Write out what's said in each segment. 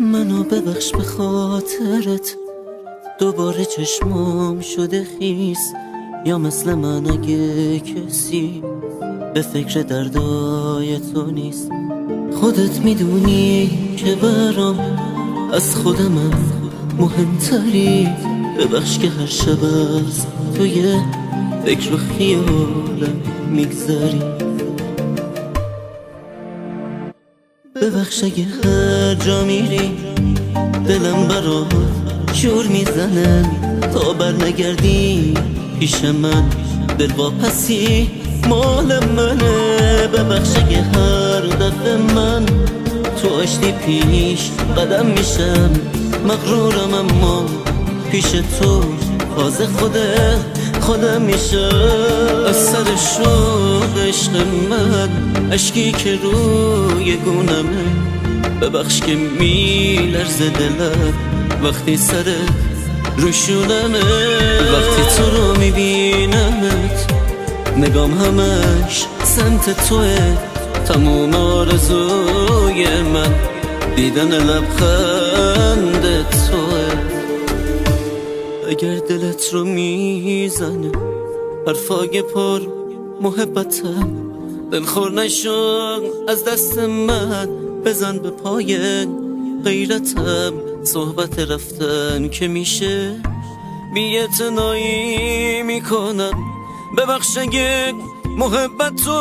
منو ببخش به خاطرت دوباره چشمام شده خیس، یا مثل من اگه کسی به فکر دردای تو نیست. خودت میدونی که برام از خودمم مهمتری. ببخش که هر شب از توی فکر و خیالم میگذری. ببخش اگه هر جا میری دلم برات شور میزنه تا بر نگردی پیش من. دل واپسی مال منه. ببخش اگه هر دفعه من تو آشتی پیش قدم میشم مغرورم، اما پیش تو تازه خودم میشم. از سر شوق عشق من اشکی که روی گونمه. ببخش که میلرزه دلم وقتی سرت روشونمه. وقتی تو رو میبینمت نگام همش سمت توه. تموم آرزوی من دیدن لبخند توه. اگر دلت رو میزنه حرفای پر محبتم، دلخور نشو از دست من. بزن به پای غیرتم. صحبت رفتن که میشه بی‌اعتنایی میکنم. ببخش اگه محبت تو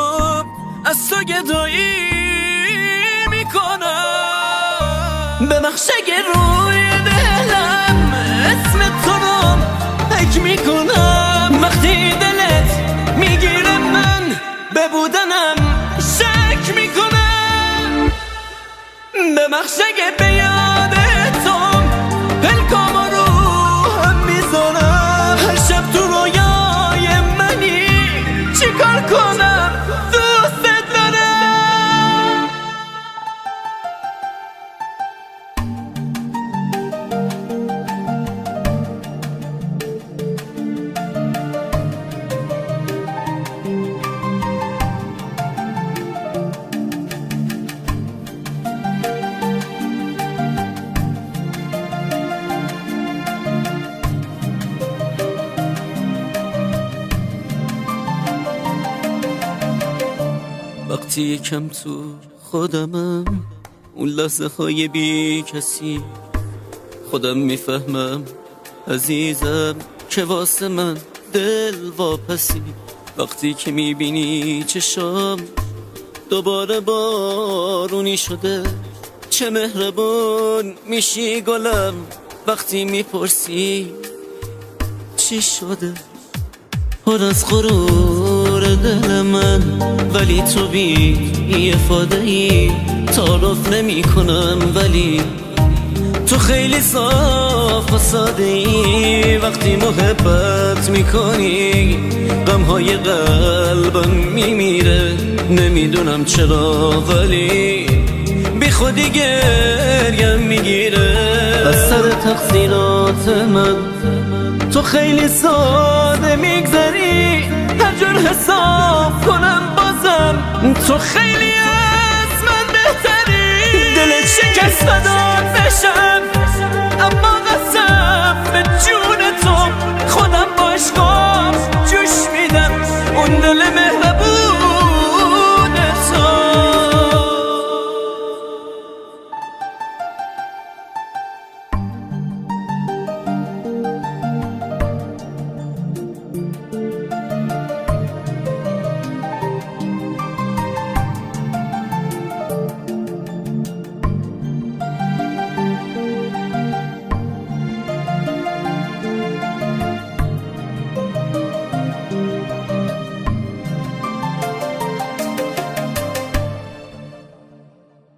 از تو گدایی میکنم. ببخش اگه روی دلم اسم تو رو حک میکنم. وقتی دلت میگیره من به بودنم شک میکنم. ببخش اگه به یاد تو پلکام رو هم میذارم. هر شب تو رویای منی چیکار کنم دوست دارم. وقتی یکم تو خودمم اون لحظه های بی کسی خودم میفهمم عزیزم که واسه من دل واپسی. وقتی که میبینی چشام دوباره بارونی شده، چه مهربون میشی گلم. وقتی میپرسی چی شده پر از غرور دل من، ولی تو بی افاده‌ای تعارف نمی کنم. ولی تو خیلی صاف و ساده ای. وقتی محبت میکنی غمهای قلبم میمیره. نمیدونم چرا ولی بی خودی گریم میگیره. از سر تقصیرات من تو خیلی ساده میگذری. هر جور حساب کنم بازم تو خیلی از من بهتری. دلت شکست نداد بشم اما قسم